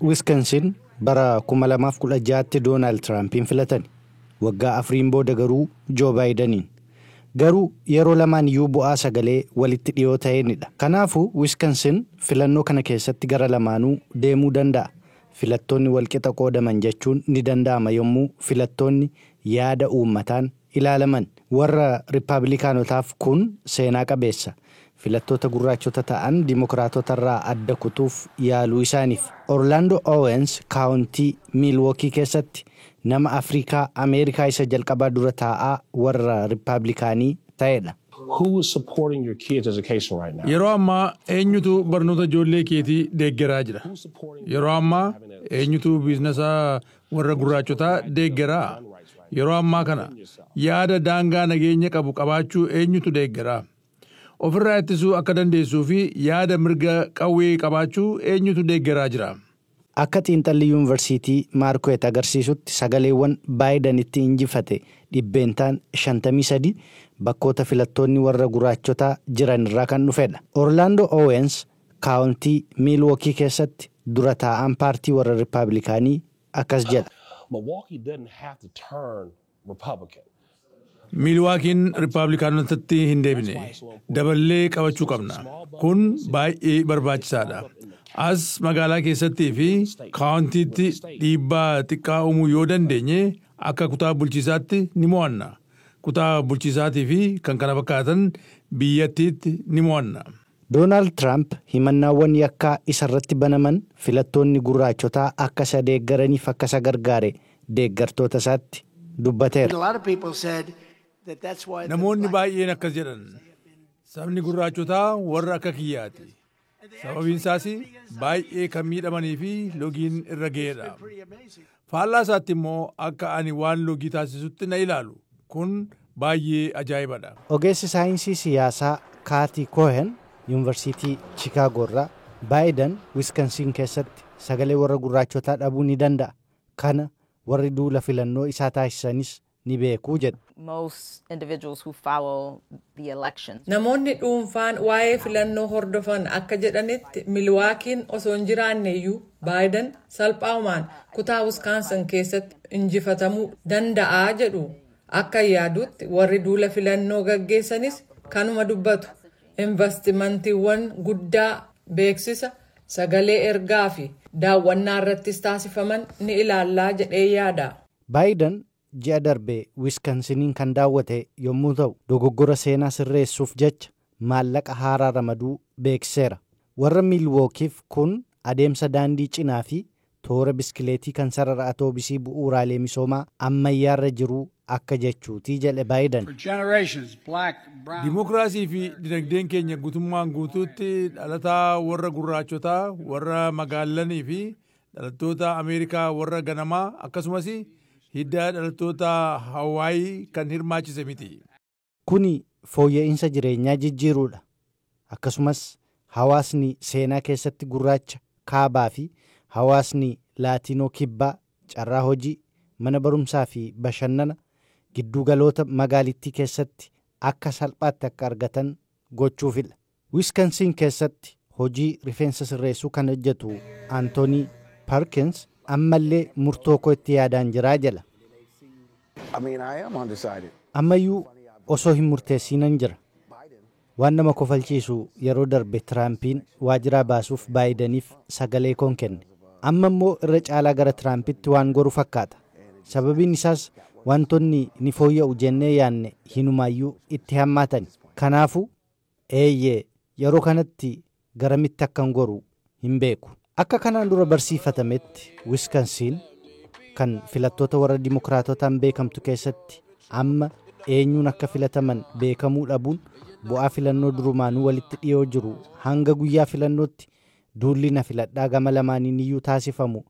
Wisconsin bara 2016tti Donald Trumpin filatan. Waggaa afuriin booda garuu Joe Bideniin. Garuu yeroo lamaan iyyuu bu'aa sagalee walitti dhiyoo ta'eenidha. Kanaafuu Wisconsin filannoo kana keessatti gara lamaanuu deemuu danda'a. Filattoonni walqixa qoodaman jechuun ni danda'ama yommuu filattoonni yaada uummataan ilaalaman. Warra Riippaabilikaanotaaf kun seenaa qabeessa. Filattoota gurraachota ta'an Dimookiraatotarraa adda kutuuf yaaluu isaaniif. Orlando Owens kaawuntii Milwaukee keessatti nama Afrikaa Ameerikaa isa jalqabaa dura taa'aa warra Riippaabilikaanii ta'edha. Who is supporting your kids' education right now? Yeroo ammaa eenyutu barnoota ijoollee keetii deeggaraa jira? Yeroo ammaa eenyutu biizinasa warra gurraachotaa deeggaraa? Yeroo ammaa kana yaada daangaa nageenya qabu qabaachuu eenyutu deeggaraa? Ofirraa ittisuu akka dandeessuu fi yaada mirga qawwee qabaachuu eenyutu deeggaraa jira? Akka xiinxalli yuunivarsiitii Maarkweet agarsiisutti sagaleewwan Baayidenitti injifate dhibbeentaan 53 bakkoota filattoonni warra gurraachotaa jiran irraa kan dhufedha. Orlando Owens kaawuntii Milwaukee keessatti dura taa'aan paartii warra Riippaabilikaanii akkas jedha. Milwaukee didn't have to turn Republican. Milwaakiin Riippaabilikaanotatti hin deebine. Daballee qabachuu qabna. Kun baay'ee barbaachisaadha. As magaalaa keessattii fi kaawuntiitti dhiibbaa xiqqaa uumuu yoo dandeenye akka kutaa bulchiisaatti ni mo'anna. Kutaa bulchiisaatii fi kan kana fakkaatan biyyattiitti ni mo'anna. Doonaald Tiraamp himannaawwan yakkaa isarratti banaman filattoonni gurraachotaa akka isa deeggaraniif akka isa gargaare deeggartoota isaatti dubbateera. Namoonni baay'een akkas jedhan sabni gurraachotaa warra akka kiyyaati. Sababiin isaas baay'ee kan miidhamanii fi logiin irra ga'eedha. Faallaa isaatti immoo akka ani waan logii taasisutti na ilaalu. Kun baay'ee ajaa'ibadha. Ogeessi saayinsii siyaasaa Kaati Cohen yuunivarsiitii Chicaagoo irraa Baayiden Wisconsin keessatti sagalee warra gurraachotaa dhabuu ni danda'a. Kana warri duula filannoo isaa taasisanis ni beekuu jedha. Namoonni dhuunfaan waa'ee filannoo hordofan akka jedhanitti Milwaakiin osoo hin jiraanne iyyuu Baayiden salphaamaan kutaa Wisconsin keessatti injifatamuu danda'a jedhu. Akka yaadutti warri duula filannoo gaggeessanis kanuma dubbatu. Investimantiiwwan guddaa beeksisa sagalee ergaa fi daawwannaa irrattis taasifaman ni ilaallaa jedhee yaada. Baayiden ji'a darbee Wisconsiniin kan daawwate yommuu ta'u dogoggora seenaa sirreessuuf jecha maallaqa haaraa ramaduu beeksiseera. Warra Milwookiif kun adeemsa daandii cinaa fi toora biskileetii kan sarara atoobisii bu'uuraalee misoomaa ammayyaarra jiru akka jechuutii jedhe Baayiden. Dimookiraasii fi dinagdeen keenya guutummaan guutuutti dhalataa warra gurraachotaa warra magaalanii fi dhalattoota Ameerikaa warra ganamaa akkasumas hidda dhalattoota Hawaayii kan hirmaachise miti. Kuni fooyya'insa jireenyaa jijjiiruudha. Akkasumas hawaasni seenaa keessatti gurraacha kaabaa fi hawaasni laatiinoo kibbaa carraa hojii mana barumsaa fi bashannana giddugaloota magaalittii keessatti akka salphaatti akka argatan gochuufidha. Wisconsin keessatti hojii rifeensa sirreessuu kan hojjetu Anthony Perkins ammallee murtoo koo itti yaadaan jiraa jala. Ammayyuu osoo hin murteessinan jira. Waan nama kofalchiisu yeroo darbe Tiraampiin waajjiraa baasuuf Baayideniif sagalee koon kenne. Amma immoo irra caalaa gara Tiraampitti waan goru fakkaata. Sababiin isaas wantoonni ni fooyya'u jennee yaanne hinumaayyuu itti hammaatan. Kanaafuu eeyyee yeroo kanatti garamitti akkan goru hin beeku. Akka kanaan dura barsiifatametti Wisconsin kan filattoota warra Dimookiraatotaan beekamtu keessatti amma eenyuun akka filataman beekamuu dhabuun bu'aa filannoo durumaanuu walitti dhiyoo jiru hanga guyyaa filannootti duulli na filadhaa gama lamaaniin iyyuu taasifamu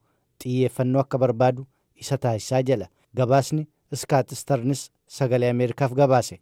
xiyyeeffannoo akka barbaadu isa taasisaa jala. Gabaasni Scott Stearns sagalee Ameerikaaf gabaase.